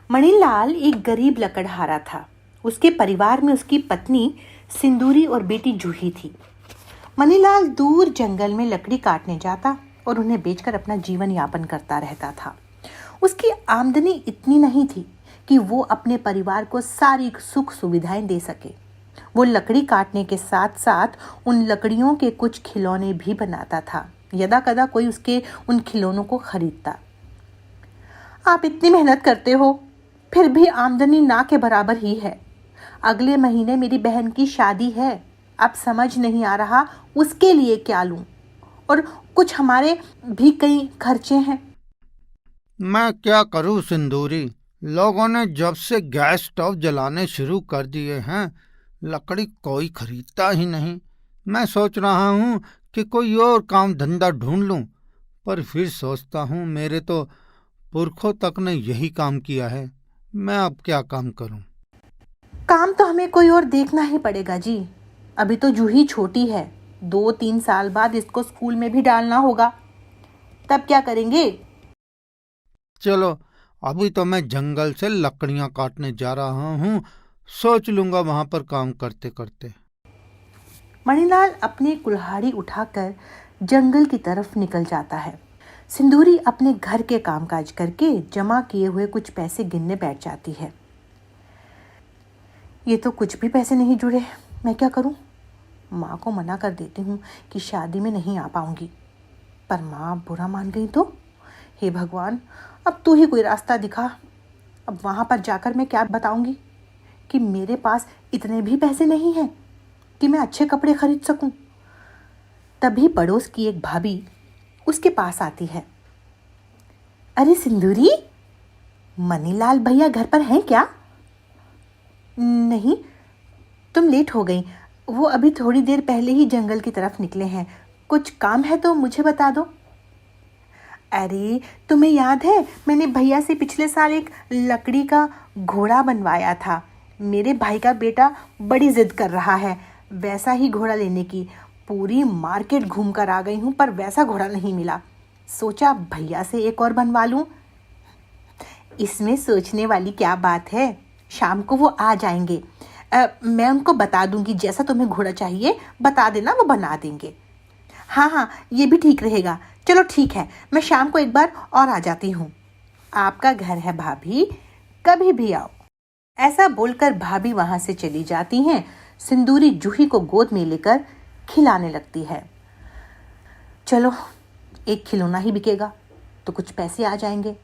मणिलाल एक गरीब लकड़हारा था। उसके परिवार में उसकी पत्नी सिंदूरी और बेटी जूही थी। मणिलाल दूर जंगल में लकड़ी काटने जाता और उन्हें बेचकर अपना जीवन यापन करता रहता था। उसकी आमदनी इतनी नहीं थी कि वो अपने परिवार को सारी सुख सुविधाएं दे सके। वो लकड़ी काटने के साथ साथ उन लकड़ियों के कुछ खिलौने भी बनाता था। यदा कदा कोई उसके उन खिलौनों को खरीदता। आप इतनी मेहनत करते हो, फिर भी आमदनी ना के बराबर ही है। अगले महीने मेरी बहन की शादी है। अब समझ नहीं आ रहा उसके लिए क्या लूं, और कुछ हमारे भी कई खर्चे हैं। मैं क्या करूं सिंदूरी, लोगों ने जब से गैस स्टोव जलाने शुरू कर दिए हैं, लकड़ी कोई खरीदता ही नहीं। मैं सोच रहा हूं कि कोई और काम धंधा ढूंढ लूं, पर फिर सोचता हूं मेरे तो पुरखों तक ने यही काम किया है। मैं अब क्या काम करूं? काम तो हमें कोई और देखना ही पड़ेगा जी। अभी तो जूही छोटी है, 2-3 साल बाद इसको स्कूल में भी डालना होगा। तब क्या करेंगे? चलो, अभी तो मैं जंगल से लकड़ियां काटने जा रहा हूं, सोच लूंगा वहां पर काम करते करते। मणिलाल अपनी कुल्हाड़ी उठाकर जंगल की तरफ निकल जाता है। सिंदूरी अपने घर के कामकाज करके जमा किए हुए कुछ पैसे गिनने बैठ जाती है। ये तो कुछ भी पैसे नहीं जुड़े, मैं क्या करूं? माँ को मना कर देती हूँ कि शादी में नहीं आ पाऊंगी, पर माँ बुरा मान गई तो? हे भगवान, अब तू ही कोई रास्ता दिखा। अब वहाँ पर जाकर मैं क्या बताऊंगी कि मेरे पास इतने भी पैसे नहीं हैं कि मैं अच्छे कपड़े खरीद सकूं। तभी पड़ोस की एक भाभी उसके पास आती है। अरे सिंदूरी, मनीलाल भैया घर पर हैं क्या? नहीं, तुम लेट हो गई। वो अभी थोड़ी देर पहले ही जंगल की तरफ निकले हैं। कुछ काम है तो मुझे बता दो। अरे तुम्हें याद है, मैंने भैया से पिछले साल एक लकड़ी का घोड़ा बनवाया था। मेरे भाई का बेटा बड़ी जिद कर रहा है वैसा ही घोड़ा लेने की। पूरी मार्केट घूम कर आ गई हूँ, पर वैसा घोड़ा नहीं मिला। सोचा भैया से एक और बनवा लूँ। इसमें सोचने वाली क्या बात है, शाम को वो आ जाएंगे। मैं उनको बता दूंगी जैसा तुम्हें घोड़ा चाहिए बता देना, वो बना देंगे। हाँ हाँ, ये भी ठीक रहेगा। चलो ठीक है, मैं शाम को एक बार और आ जाती हूँ। आपका घर है भाभी, कभी भी आओ। ऐसा बोलकर भाभी वहां से चली जाती हैं। सिंदूरी जूही को गोद में लेकर खिलाने लगती है। चलो, एक खिलौना ही बिकेगा तो कुछ पैसे आ जाएंगे।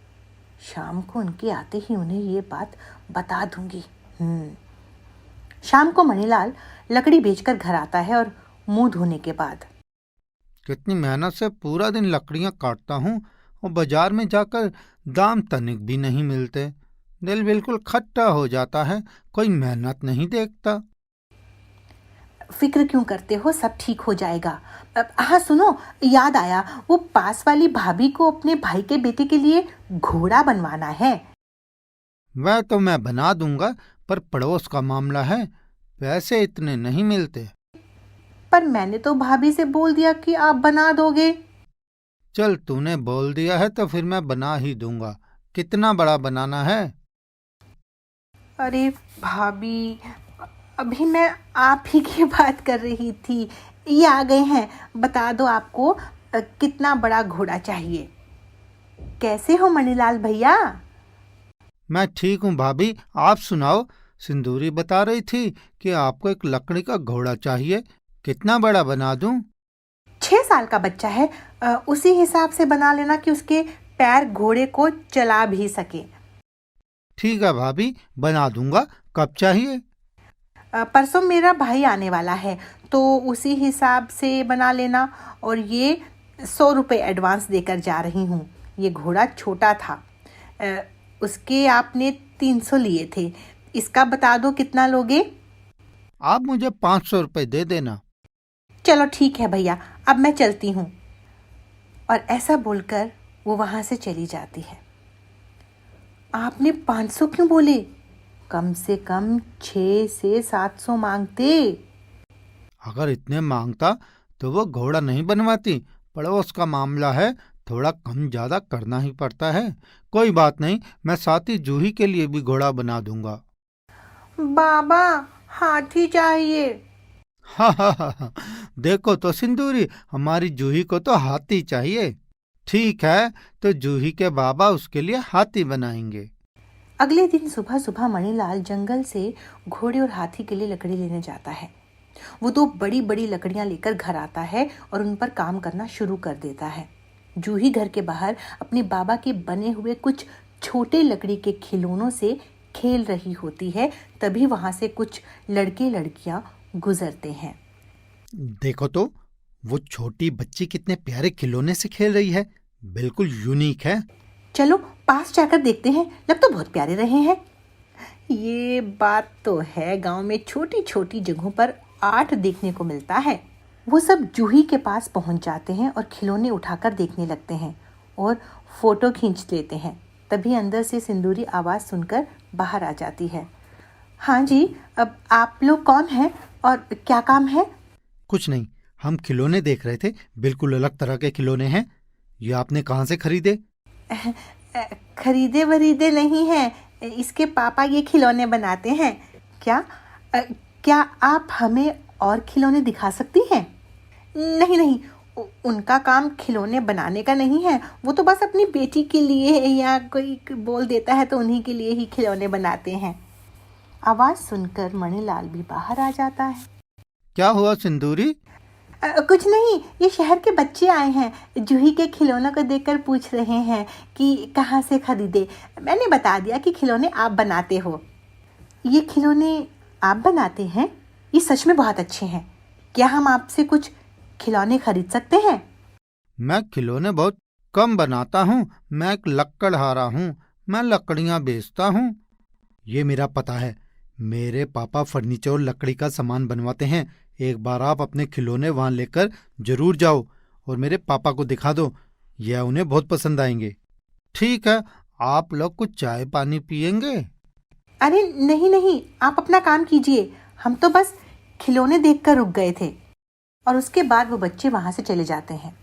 शाम को उनके आते ही उन्हें ये बात बता दूंगी। शाम को मणिलाल लकड़ी बेचकर घर आता है और मुंह धोने के बाद, कितनी मेहनत से पूरा दिन लकड़ियां काटता हूँ और बाजार में जाकर दाम तनिक भी नहीं मिलते। दिल बिल्कुल खट्टा हो जाता है, कोई मेहनत नहीं देखता। फिक्र क्यों करते हो, सब ठीक हो जाएगा। हाँ सुनो, याद आया, वो पास वाली भाभी को अपने भाई के बेटे के लिए घोड़ा बनवाना है। वह तो मैं बना दूंगा, पर पड़ोस का मामला है, पैसे इतने नहीं मिलते। पर मैंने तो भाभी से बोल दिया कि आप बना दोगे। चल, तूने बोल दिया है तो फिर मैं बना ही दूंगा। कितना बड़ा बनाना है? अरे भाभी, अभी मैं आप ही की बात कर रही थी। ये आ गए हैं, बता दो आपको कितना बड़ा घोड़ा चाहिए। कैसे हो मणिलाल भैया? मैं ठीक हूँ भाभी, आप सुनाओ। सिंदूरी बता रही थी कि आपको एक लकड़ी का घोड़ा चाहिए। कितना बड़ा बना दूं? 6 साल का बच्चा है, उसी हिसाब से बना लेना कि उसके पैर घोड़े को चला भी सके। ठीक है भाभी, बना दूंगा। कब चाहिए? परसों मेरा भाई आने वाला है, तो उसी हिसाब से बना लेना। और ये 100 रुपये एडवांस देकर जा रही हूँ। ये घोड़ा छोटा था, उसके आपने 300 लिए थे। इसका बता दो कितना लोगे। आप मुझे 500 रुपये दे देना। चलो ठीक है भैया, अब मैं चलती हूँ। और ऐसा बोलकर वो वहाँ से चली जाती है। आपने 500 क्यों बोले? कम से कम 600 से 700 मांगते। अगर इतने मांगता तो वो घोड़ा नहीं बनवाती। पड़ोस का मामला है थोड़ा कम ज्यादा करना ही पड़ता है। कोई बात नहीं, मैं साथ ही जूही के लिए भी घोड़ा बना दूंगा। बाबा, हाथी चाहिए। हा हा हा हा। देखो तो सिंदूरी, हमारी जूही को तो हाथी चाहिए। ठीक है, तो जूही के बाबा उसके लिए हाथी बनाएंगे। अगले दिन सुबह सुबह मणिलाल जंगल से घोड़े और हाथी के लिए लकड़ी लेने जाता है। वो दो बड़ी बड़ी लकड़ियां लेकर घर आता है और उन पर काम करना शुरू कर देता है। जूही घर के बाहर अपने बाबा के बने हुए कुछ छोटे लकड़ी के खिलौनों से खेल रही होती है। तभी वहां से कुछ लड़के लड़कियां गुजरते हैं। देखो तो, वो छोटी बच्ची कितने प्यारे खिलौने से खेल रही है। बिल्कुल यूनिक है। चलो पास जाकर देखते हैं, लग तो बहुत प्यारे रहे हैं। ये बात तो है, गांव में छोटी छोटी जगहों पर आर्ट देखने को मिलता है। वो सब जूही के पास पहुंच जाते हैं और खिलौने उठाकर देखने लगते हैं और फोटो खींच लेते हैं। तभी अंदर से सिंदूरी आवाज़ सुनकर बाहर आ जाती है। हाँ जी, अब आप लोग कौन हैं और क्या काम है? कुछ नहीं, हम खिलौने देख रहे थे। बिल्कुल अलग तरह के खिलौने हैं। ये आपने कहाँ से खरीदे? खरीदे वरीदे नहीं हैं, इसके पापा ये खिलौने बनाते हैं। क्या क्या आप हमें और खिलौने दिखा सकती हैं? नहीं नहीं, उनका काम खिलौने बनाने का नहीं है। वो तो बस अपनी बेटी के लिए या कोई बोल देता है तो उन्हीं के लिए ही खिलौने बनाते हैं। आवाज़ सुनकर मणिलाल भी बाहर आ जाता है। क्या हुआ सिंदूरी? कुछ नहीं, ये शहर के बच्चे आए हैं। जूही के खिलौनों को देखकर पूछ रहे हैं कि कहाँ से खरीदे। मैंने बता दिया कि खिलौने आप बनाते हो। ये खिलौने आप बनाते हैं? ये सच में बहुत अच्छे हैं। क्या हम आपसे कुछ खिलौने खरीद सकते हैं? मैं खिलौने बहुत कम बनाता हूँ। मैं एक लक्कड़हारा हूँ। मैं लकड़ियाँ बेचता हूँ। ये मेरा पता है। मेरे पापा फर्नीचर और लकड़ी का सामान बनवाते हैं। एक बार आप अपने खिलौने वहां लेकर जरूर जाओ और मेरे पापा को दिखा दो। यह उन्हें बहुत पसंद आएंगे। ठीक है, आप लोग कुछ चाय पानी पियेंगे? अरे नहीं नहीं, आप अपना काम कीजिए। हम तो बस खिलौने देखकर रुक गए थे। और उसके बाद वो बच्चे वहां से चले जाते हैं।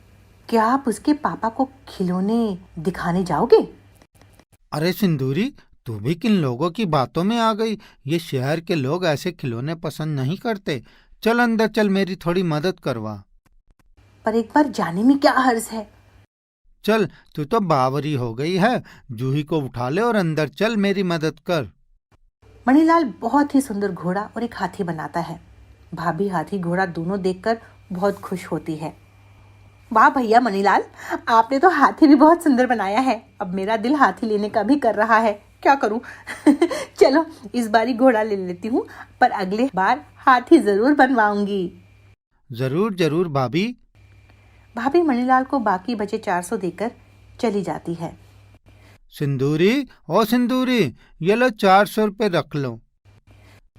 क्या आप उसके पापा को खिलौने दिखाने जाओगे? अरे सिंदूरी, तू भी किन लोगों की बातों में आ गई? ये शहर के लोग ऐसे खिलौने पसंद नहीं करते। चल अंदर चल, मेरी थोड़ी मदद करवा। पर एक बार जाने में क्या हर्ज है? चल, तू तो बावरी हो गई है। जूही को उठा ले और अंदर चल, मेरी मदद कर। मणिलाल बहुत ही सुंदर घोड़ा और एक हाथी बनाता है। भाभी हाथी घोड़ा दोनों देखकर बहुत खुश होती है। वाह भैया मणिलाल, आपने तो हाथी भी बहुत सुंदर बनाया है। अब मेरा दिल हाथी लेने का भी कर रहा है। क्या करूं? चलो इस बारी घोड़ा ले लेती हूँ, पर अगले बार हाथी जरूर बनवाऊंगी। जरूर जरूर भाभी। भाभी मणिलाल को बाकी बचे 400 देकर चली जाती है। सिंदूरी, ओ सिंदूरी, ये लो 400 रुपये रख लो।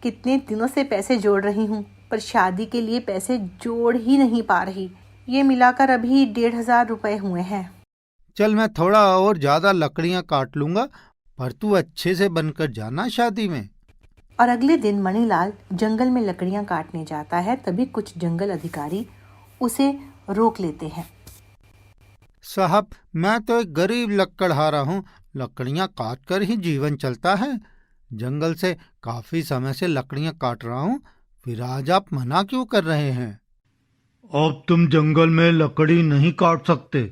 कितने दिनों से पैसे जोड़ रही हूँ, पर शादी के लिए पैसे जोड़ ही नहीं पा रही। ये मिलाकर अभी 1500 रुपए हुए हैं। चल, मैं थोड़ा और ज्यादा लकड़ियां काट लूंगा, पर तू अच्छे से बनकर जाना शादी में। और अगले दिन मणिलाल जंगल में लकड़ियां काटने जाता है। तभी कुछ जंगल अधिकारी उसे रोक लेते हैं। साहब, मैं तो एक गरीब लकड़हारा हूँ। लकड़ियां काट कर ही जीवन चलता है। जंगल से काफी समय से लकड़ियां काट रहा हूँ। फिर आज आप मना क्यों कर रहे हैं? अब तुम जंगल में लकड़ी नहीं काट सकते,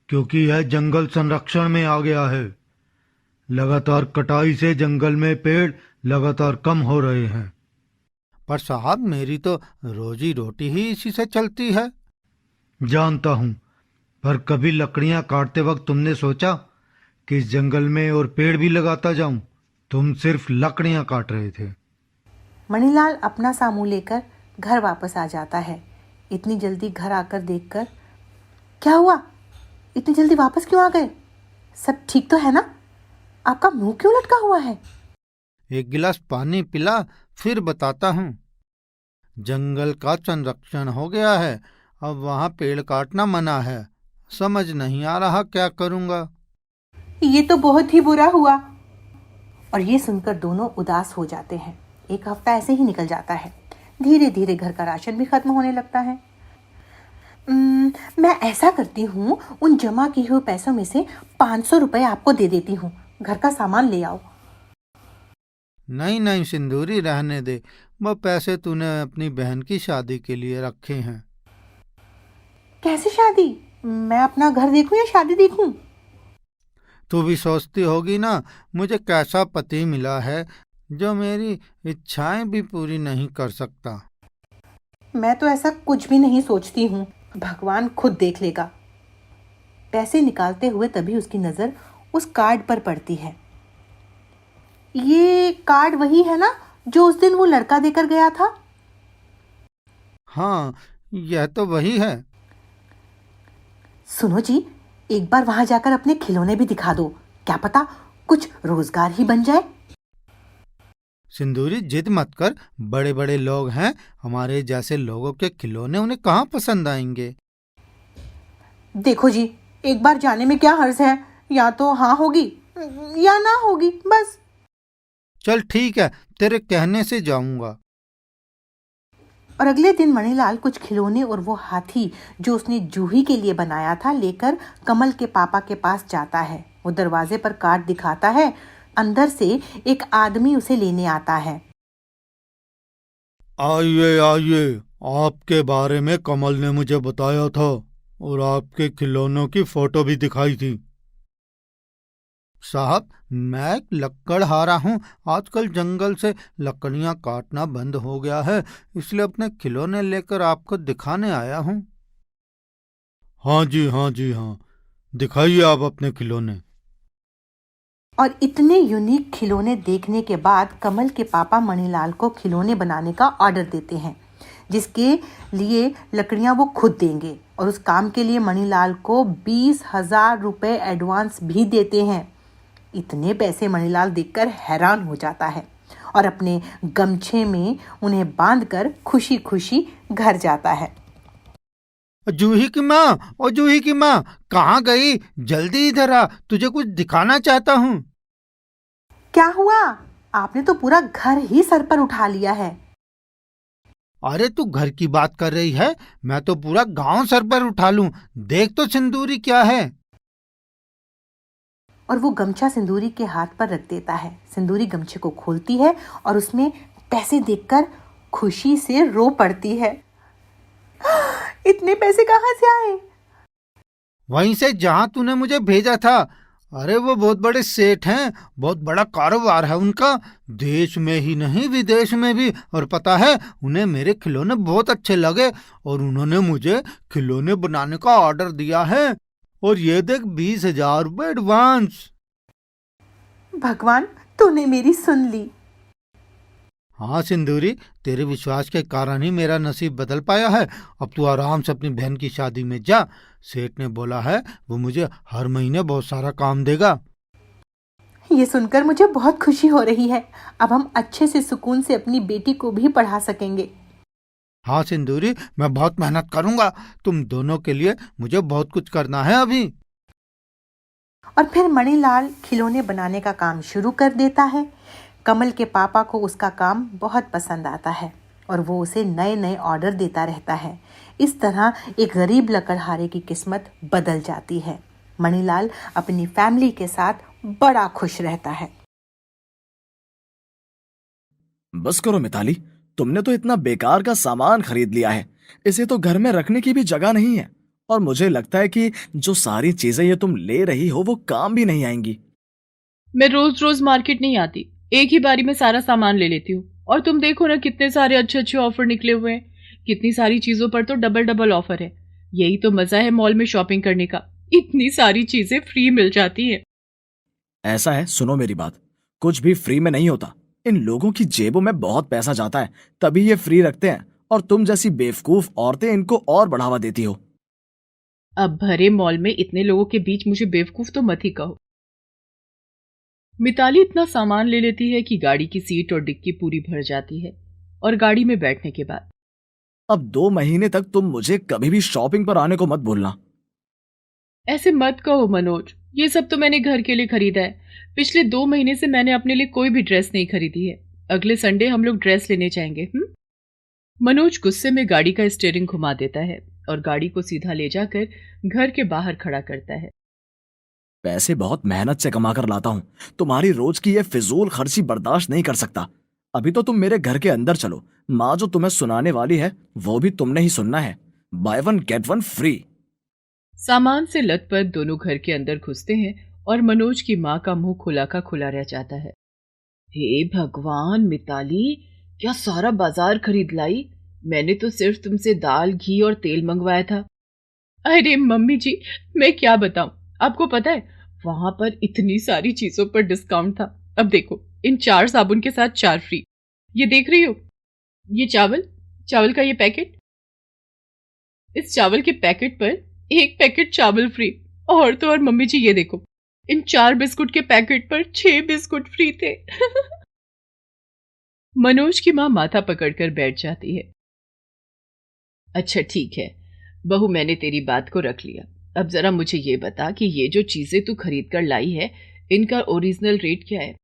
क्योंकि यह जंगल संरक्षण में आ गया है। लगातार कटाई से जंगल में पेड़ लगातार कम हो रहे हैं। पर साहब, मेरी तो रोजी रोटी ही इसी से चलती है। जानता हूँ, पर कभी लकड़ियां काटते वक्त तुमने सोचा कि इस जंगल में और पेड़ भी लगाता जाऊं? तुम सिर्फ लकड़ियां काट रहे थे। मणिलाल अपना सामान लेकर घर वापस आ जाता है। इतनी जल्दी घर आकर देखकर, क्या हुआ? इतनी जल्दी वापस क्यों आ गए? सब ठीक तो है ना? आपका मुंह क्यों लटका हुआ है? एक गिलास पानी पिला, फिर बताता हूँ। जंगल का संरक्षण हो गया है। अब वहाँ पेड़ काटना मना है। समझ नहीं आ रहा क्या करूँगा। ये तो बहुत ही बुरा हुआ। और ये सुनकर दोनों उदास हो जाते हैं। एक हफ्ता ऐसे ही निकल जाता है। धीरे धीरे घर का राशन भी खत्म होने लगता है। मैं ऐसा करती हूँ, उन जमा किए हुए पैसों में से 500 रुपए आपको दे देती हूँ। घर का सामान ले आओ। नहीं नहीं सिंदूरी, रहने दे। वो पैसे तूने अपनी बहन की शादी के लिए रखे हैं। कैसे शादी? मैं अपना घर देखूं या शादी देखूं? तू भी सोचती होगी ना, मुझे कैसा पति मिला है जो मेरी इच्छाएं भी पूरी नहीं कर सकता। मैं तो ऐसा कुछ भी नहीं सोचती हूँ, भगवान खुद देख लेगा। पैसे निकालते हुए तभी उसकी नज़र उस कार्ड पर पड़ती है। ये कार्ड वही है ना जो उस दिन वो लड़का देकर गया था? हाँ, यह तो वही है। सुनो जी, एक बार वहां जाकर अपने खिलौने भी दिखा दो, क्या पता कुछ रोजगार ही बन जाए। सिंदूरी, जिद मत कर। बड़े बड़े लोग हैं, हमारे जैसे लोगों के खिलौने उन्हें कहाँ पसंद आएंगे। देखो जी, एक बार जाने में क्या हर्ज है, या तो हाँ होगी या ना होगी, बस। चल ठीक है, तेरे कहने से जाऊंगा। और अगले दिन मणिलाल कुछ खिलौने और वो हाथी जो उसने जूही के लिए बनाया था लेकर कमल के पापा के पास जाता है। वो दरवाजे पर कार्ड दिखाता है, अंदर से एक आदमी उसे लेने आता है। आइए आइए, आपके बारे में कमल ने मुझे बताया था और आपके खिलौनों की फोटो भी दिखाई थी। साहब, मैं एक लकड़हारा हूँ। आजकल जंगल से लकड़ियाँ काटना बंद हो गया है, इसलिए अपने खिलौने लेकर आपको दिखाने आया हूँ। हाँ जी, हाँ जी, हाँ, दिखाइए आप अपने खिलौने। और इतने यूनिक खिलौने देखने के बाद कमल के पापा मणिलाल को खिलौने बनाने का ऑर्डर देते हैं, जिसके लिए लकड़ियां वो खुद देंगे। और उस काम के लिए मणिलाल को 20,000 रुपए एडवांस भी देते हैं। इतने पैसे मणिलाल देखकर हैरान हो जाता है और अपने गमछे में उन्हें बांधकर खुशी खुशी घर जाता है। जूही की माँ, और जूही की माँ कहाँ गई? जल्दी इधर आ, तुझे कुछ दिखाना चाहता हूँ। क्या हुआ? आपने तो पूरा घर ही सर पर उठा लिया है। अरे तू घर की बात कर रही है, मैं तो पूरा गांव सर पर उठा लूं। देख तो सिंदूरी क्या है। और वो गमछा सिंदूरी के हाथ पर रख देता है। सिंदूरी गमछे को खोलती है और उसमें पैसे देखकर खुशी से रो पड़ती है। इतने पैसे कहाँ से आए? वहीं से जहां तूने मुझे भेजा था। अरे वो बहुत बड़े सेठ हैं, बहुत बड़ा कारोबार है उनका, देश में ही नहीं विदेश में भी। और पता है, उन्हें मेरे खिलौने बहुत अच्छे लगे और उन्होंने मुझे खिलौने बनाने का ऑर्डर दिया है। और ये देख, 20,000 रुपये एडवांस। भगवान, तूने मेरी सुन ली। हाँ सिंदूरी, तेरे विश्वास के कारण ही मेरा नसीब बदल पाया है। अब तू आराम से अपनी बहन की शादी में जा। सेठ ने बोला है वो मुझे हर महीने बहुत सारा काम देगा। ये सुनकर मुझे बहुत खुशी हो रही है। अब हम अच्छे से सुकून से अपनी बेटी को भी पढ़ा सकेंगे। हाँ सिंदूरी, मैं बहुत मेहनत करूंगा। तुम दोनों के लिए मुझे बहुत कुछ करना है अभी। और फिर मणिलाल खिलौने बनाने का काम शुरू कर देता है। कमल के पापा को उसका काम बहुत पसंद आता है और वो उसे नए नए ऑर्डर देता रहता है। इस तरह एक गरीब लकड़हारे की किस्मत बदल जाती है। मणिलाल अपनी फैमिली के साथ बड़ा खुश रहता है। बस करो मिताली, तुमने तो इतना बेकार का सामान खरीद लिया है। इसे तो घर में रखने की भी जगह नहीं है। और मुझे लगता है कि जो सारी चीजें ये तुम ले रही हो वो काम भी नहीं आएंगी। मैं रोज रोज मार्केट नहीं आती, एक ही बारी में सारा सामान ले लेती हूँ। और तुम देखो ना, कितने सारे अच्छे अच्छे ऑफर निकले हुए हैं। कितनी सारी चीजों पर तो डबल डबल ऑफर है। यही तो मजा है मॉल में शॉपिंग करने का, इतनी सारी चीजें फ्री मिल जाती है। ऐसा है, सुनो मेरी बात, कुछ भी फ्री में नहीं होता। इन लोगों की जेबों में बहुत पैसा जाता है, तभी ये फ्री रखते हैं। और तुम जैसी बेवकूफ औरतें इनको और बढ़ावा देती हो। अब भरे मॉल में इतने लोगों के बीच मुझे बेवकूफ तो मत ही कहो। मिताली इतना सामान ले लेती है कि गाड़ी की सीट और डिक्की पूरी भर जाती है। और गाड़ी में बैठने के बाद अब 2 महीने तक तुम मुझे कभी भी शॉपिंग पर आने को मत बोलना। ऐसे मत कहो मनोज, ये सब तो मैंने घर के लिए खरीदा है। पिछले 2 महीने से मैंने अपने लिए कोई भी ड्रेस नहीं खरीदी है। अगले संडे हम लोग ड्रेस लेने जाएंगे। मनोज गुस्से में गाड़ी का स्टीयरिंग घुमा देता है और गाड़ी को सीधा ले जाकर घर के बाहर खड़ा करता है। पैसे बहुत मेहनत से कमा कर लाता हूँ, तुम्हारी रोज की ये फिजूल खर्ची बर्दाश्त नहीं कर सकता। अभी तो तुम मेरे घर के अंदर चलो, माँ जो तुम्हें सुनाने वाली है वो भी तुमने ही सुनना है। By one get one free. सामान से लथपथ दोनों घर के अंदर घुसते हैं और मनोज की माँ का मुंह खुला का खुला रह जाता है। हे भगवान मिताली, क्या सारा बाजार खरीद लाई? मैंने तो सिर्फ तुमसे दाल, घी और तेल मंगवाया था। अरे मम्मी जी, मैं क्या बताऊं, आपको पता है वहां पर इतनी सारी चीजों पर डिस्काउंट था। अब देखो, इन 4 साबुन के साथ 4 फ्री। ये देख रही हो, ये चावल चावल का ये पैकेट, इस चावल के पैकेट पर 1 पैकेट चावल फ्री। और तो और मम्मी जी, ये देखो, इन 4 बिस्कुट के पैकेट पर 6 बिस्कुट फ्री थे। मनोज की मां माथा पकड़कर बैठ जाती है। अच्छा ठीक है बहू, मैंने तेरी बात को रख लिया। अब जरा मुझे ये बता कि ये जो चीजें तू खरीद कर लाई है, इनका ओरिजिनल रेट क्या है?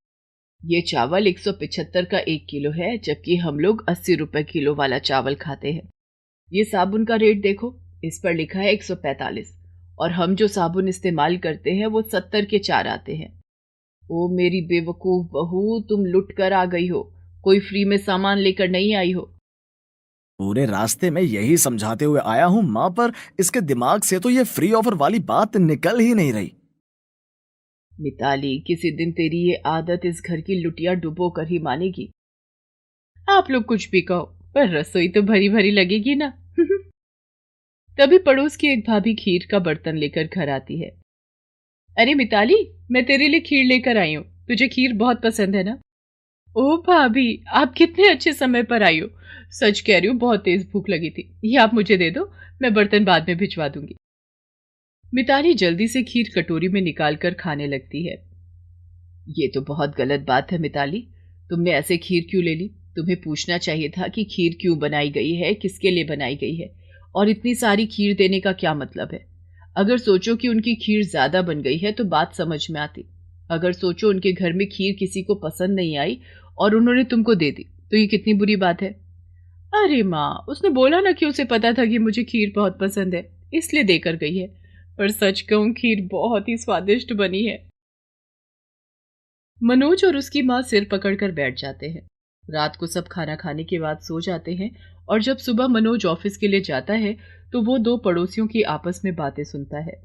ये चावल 175 का 1 किलो है, जबकि हम लोग 80 रुपए किलो वाला चावल खाते हैं। ये साबुन का रेट देखो, इस पर लिखा है 145, और हम जो साबुन इस्तेमाल करते हैं वो 70 के 4 आते हैं। ओ मेरी बेवकूफ बहू, तुम लुट कर आ गई हो, कोई फ्री में सामान लेकर नहीं आई हो। पूरे रास्ते में यही समझाते हुए आया हूँ माँ, पर इसके दिमाग से तो ये फ्री ऑफर वाली बात निकल ही नहीं रही। मिताली, किसी दिन तेरी ये आदत इस घर की लुटिया डुबो कर ही मानेगी। आप लोग कुछ भी कहो, पर रसोई तो भरी भरी लगेगी ना। तभी पड़ोस की एक भाभी खीर का बर्तन लेकर घर आती है। अरे मिताली, मैं तेरे लिए खीर लेकर आई हूँ, तुझे खीर बहुत पसंद है ना? ओ भाभी, आप कितने अच्छे समय पर आई हो। सच कह रही हूँ, बहुत तेज भूख लगी थी। ये आप मुझे दे दो, मैं बर्तन बाद में भिजवा दूंगी। मिताली जल्दी से खीर कटोरी में निकाल कर खाने लगती है। ये तो बहुत गलत बात है मिताली, तुमने ऐसे खीर क्यों ले ली? तुम्हें पूछना चाहिए था कि खीर क्यों बनाई गई है, किसके लिए बनाई गई है, और इतनी सारी खीर देने का क्या मतलब है? अगर सोचो कि उनकी खीर ज्यादा बन गई है तो बात समझ में आती। अगर सोचो उनके घर में खीर किसी को पसंद नहीं आई और उन्होंने तुमको दे दी, तो ये कितनी बुरी बात है। अरे माँ, उसने बोला ना कि उसे पता था कि मुझे खीर बहुत पसंद है, इसलिए देकर गई है। पर सच कहूं, खीर बहुत ही स्वादिष्ट बनी है। मनोज और उसकी माँ सिर पकड़कर बैठ जाते हैं। रात को सब खाना खाने के बाद सो जाते हैं, और जब सुबह मनोज ऑफिस के लिए जाता है तो वो 2 पड़ोसियों की आपस में बातें सुनता है।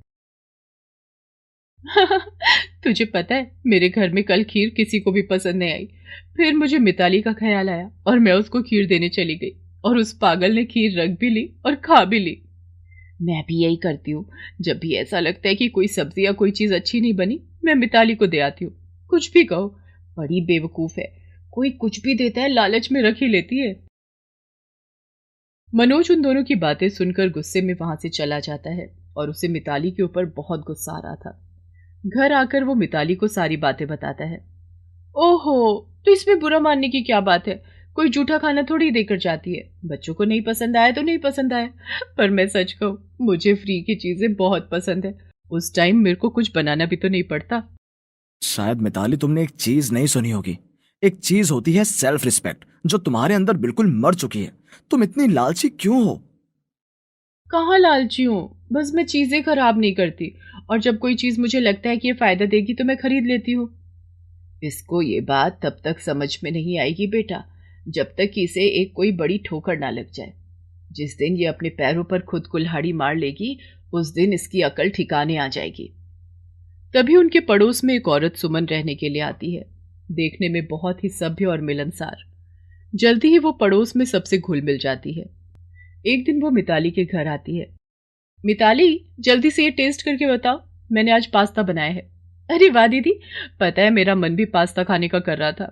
तुझे पता है, मेरे घर में कल खीर किसी को भी पसंद नहीं आई। फिर मुझे मिताली का ख्याल आया और मैं उसको खीर देने चली गई, और उस पागल ने खीर रख भी ली और खा भी ली। मैं भी यही करती हूँ, जब भी ऐसा लगता है कि कोई सब्जी या कोई चीज अच्छी नहीं बनी, मैं मिताली को दे आती हूँ। कुछ भी कहो, बड़ी बेवकूफ है, कोई कुछ भी देता है लालच में रख ही लेती है। मनोज उन दोनों की बातें सुनकर गुस्से में वहां से चला जाता है, और उसे मिताली के ऊपर बहुत गुस्सा आ रहा था। घर आकर वो मिताली को सारी बातें बताता है। ओहो, तो इसमें बुरा मानने की क्या बात है? कोई जूठा खाना थोड़ी देकर जाती है। बच्चों को नहीं पसंद आया तो नहीं पसंद आया। पर मैं सच कहूं, मुझे फ्री की चीजें बहुत पसंद है। उस टाइम मेरे को कुछ बनाना भी तो नहीं पड़ता। शायद मिताली तुमने एक चीज नहीं सुनी होगी। एक चीज होती है सेल्फ रिस्पेक्ट, जो तुम्हारे अंदर बिल्कुल मर चुकी है। तुम इतनी लालची क्यों हो? कहाँ लालची हूँ, बस मैं चीजें खराब नहीं करती, और जब कोई चीज मुझे लगता है कि ये फायदा देगी तो मैं खरीद लेती हूँ। इसको ये बात तब तक समझ में नहीं आएगी बेटा, जब तक कि इसे एक कोई बड़ी ठोकर ना लग जाए। जिस दिन ये अपने पैरों पर खुद कुल्हाड़ी मार लेगी, उस दिन इसकी अकल ठिकाने आ जाएगी। तभी उनके पड़ोस में एक औरत सुमन रहने के लिए आती है, देखने में बहुत ही सभ्य और मिलनसार। जल्दी ही वो पड़ोस में सबसे घुल मिल जाती है। एक दिन वो मिताली के घर आती है। मिताली, जल्दी से ये टेस्ट करके बताओ, मैंने आज पास्ता बनाया है। अरे वाह दीदी, पता है मेरा मन भी पास्ता खाने का कर रहा था।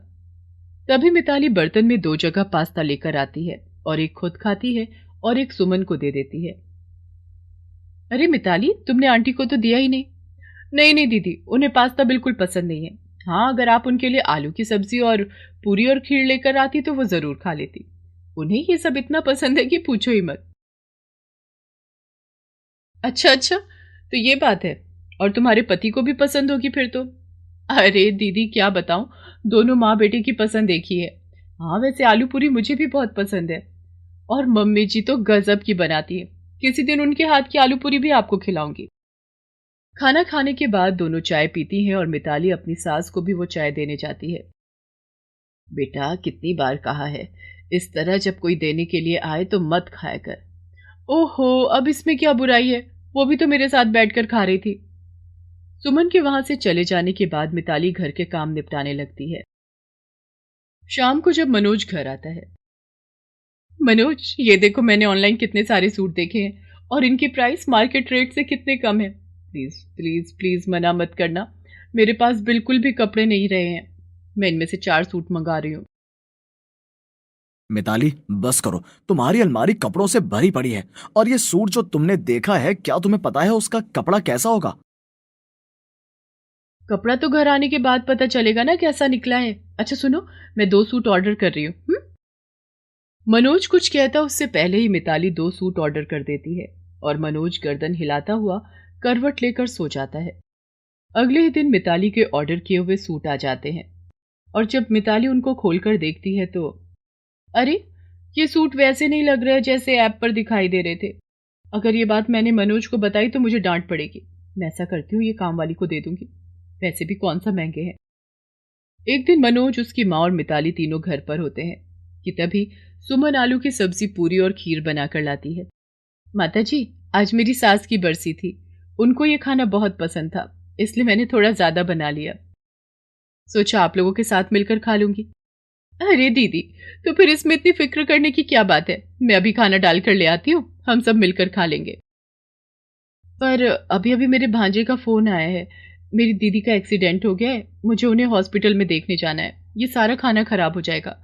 तभी मिताली बर्तन में 2 जगह पास्ता लेकर आती है, और एक खुद खाती है और एक सुमन को दे देती है। अरे मिताली, तुमने आंटी को तो दिया ही नहीं। नहीं नहीं दीदी, उन्हें पास्ता बिल्कुल पसंद नहीं है। हाँ, अगर आप उनके लिए आलू की सब्जी और पूरी और खीर लेकर आती तो वो जरूर खा लेती। उन्हें ये सब इतना पसंद है कि पूछो ही मत। अच्छा अच्छा, तो ये बात है, और तुम्हारे पति को भी पसंद होगी फिर तो। अरे दीदी क्या बताऊं, दोनों माँ बेटे की पसंद एक ही है। हाँ, वैसे आलू पूरी मुझे भी बहुत पसंद है, और मम्मी जी तो गजब की बनाती है। किसी दिन उनके हाथ की आलू पूरी भी आपको खिलाऊंगी। खाना खाने के बाद दोनों चाय पीती हैं और मिताली अपनी सास को भी वो चाय देने जाती है। बेटा, कितनी बार कहा है, इस तरह जब कोई देने के लिए आए तो मत खाया कर। ओहो, अब इसमें क्या बुराई है, वो भी तो मेरे साथ बैठकर खा रही थी। सुमन के वहां से चले जाने के बाद मिताली घर के काम निपटाने लगती है। शाम को जब मनोज घर आता है, मनोज ये देखो, मैंने ऑनलाइन कितने सारे सूट देखे हैं और इनकी प्राइस मार्केट रेट से कितने कम है। प्लीज प्लीज प्लीज मना मत करना, मेरे पास बिल्कुल भी कपड़े नहीं रहे हैं। मैं इनमें से 4 सूट मंगा रही हूँ। मिताली, बस करो, तुम्हारी अलमारी कपड़ों से भरी पड़ी है। और ये सूट जो तुमने देखा है, क्या तुम्हें पता है उसका कपड़ा कैसा होगा? कपड़ा तो घर आने के बाद पता चलेगा ना कैसा निकला है। अच्छा सुनो, मैं 2 सूट ऑर्डर कर रही हूँ। मनोज कुछ कहता उससे पहले ही मिताली 2 सूट ऑर्डर कर देती है और मनोज गर्दन हिलाता हुआ करवट लेकर सो जाता है। अगले ही दिन मिताली के ऑर्डर किए हुए सूट आ जाते हैं और जब मिताली उनको खोलकर देखती है तो अरे, ये सूट वैसे नहीं लग रहे जैसे ऐप पर दिखाई दे रहे थे। अगर ये बात मैंने मनोज को बताई तो मुझे डांट पड़ेगी। मैं ऐसा करती हूँ, ये काम वाली को दे दूंगी, वैसे भी कौन सा महंगे हैं। एक दिन मनोज, उसकी माँ और मिताली तीनों घर पर होते हैं कि तभी सुमन आलू की सब्जी, पूरी और खीर बनाकर लाती है। माताजी, आज मेरी सास की बरसी थी, उनको ये खाना बहुत पसंद था, इसलिए मैंने थोड़ा ज्यादा बना लिया। सोचा आप लोगों के साथ मिलकर खा लूंगी। अरे दीदी, तो फिर इसमें इतनी फिक्र करने की क्या बात है, मैं अभी खाना डाल कर ले आती हूँ, हम सब मिलकर खा लेंगे। पर अभी अभी मेरे भांजे का फोन आया है, मेरी दीदी का एक्सीडेंट हो गया है, मुझे उन्हें हॉस्पिटल में देखने जाना है, ये सारा खाना खराब हो जाएगा।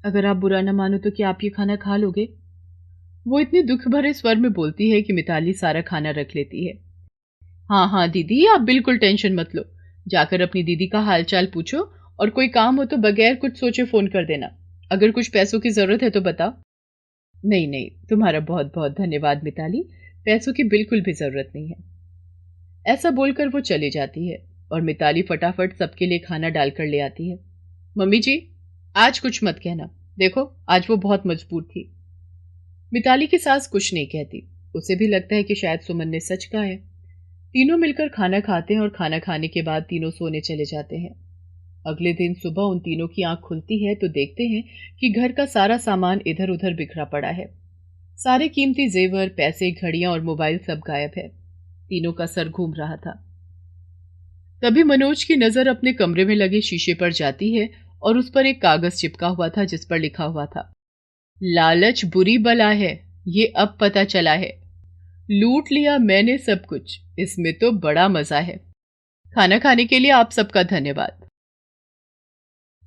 अगर आप बुरा न मानो तो क्या आप ये खाना खा लोगे? वो इतने दुख भरे स्वर में बोलती है कि मिताली सारा खाना रख लेती है। हाँ हाँ दीदी, आप बिल्कुल टेंशन मत लो, जाकर अपनी दीदी का हालचाल पूछो और कोई काम हो तो बगैर कुछ सोचे फोन कर देना। अगर कुछ पैसों की जरूरत है तो बताओ। नहीं नहीं, तुम्हारा बहुत बहुत धन्यवाद मिताली, पैसों की बिल्कुल भी जरूरत नहीं है। ऐसा बोलकर वो चली जाती है और मिताली फटाफट सबके लिए खाना डालकर ले आती है। मम्मी जी, आज कुछ मत कहना, देखो आज वो बहुत मजबूर थी। मिताली की सास कुछ नहीं कहती, उसे भी लगता है कि शायद सुमन ने सच कहा है। तीनों मिलकर खाना खाते हैं और खाना खाने के बाद तीनों सोने चले जाते हैं। अगले दिन सुबह उन तीनों की आंख खुलती है तो देखते हैं कि घर का सारा सामान इधर उधर बिखरा पड़ा है। सारे कीमती जेवर, पैसे, घड़ियां और मोबाइल सब गायब है। तीनों का सर घूम रहा था। तभी मनोज की नजर अपने कमरे में लगे शीशे पर जाती है और उस पर एक कागज चिपका हुआ था जिस पर लिखा हुआ था, लालच बुरी बला है, ये अब पता चला है। लूट लिया मैंने सब कुछ, इसमें तो बड़ा मजा है। खाना खाने के लिए आप सबका धन्यवाद।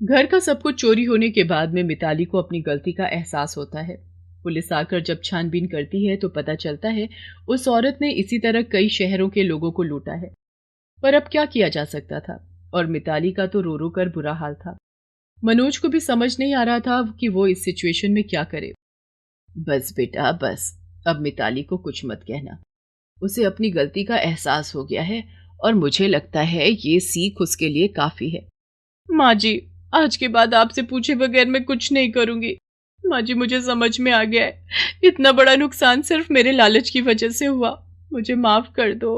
घर का सब कुछ चोरी होने के बाद में मिताली को अपनी गलती का एहसास होता है। पुलिस आकर जब छानबीन करती है तो पता चलता है उस औरत ने इसी तरह कई शहरों के लोगों को लूटा है। पर अब क्या किया जा सकता था, और मिताली का तो रो रो कर बुरा हाल था। मनोज को भी समझ नहीं आ रहा था कि वो इस सिचुएशन में क्या करे। बस बेटा बस, अब मिताली को कुछ मत कहना, उसे अपनी गलती का एहसास हो गया है और मुझे लगता है ये सीख उसके लिए काफी है। माँ जी, आज के बाद आपसे पूछे बगैर मैं कुछ नहीं करूंगी। माँ जी, मुझे समझ में आ गया है, इतना बड़ा नुकसान सिर्फ मेरे लालच की वजह से हुआ, मुझे माफ कर दो।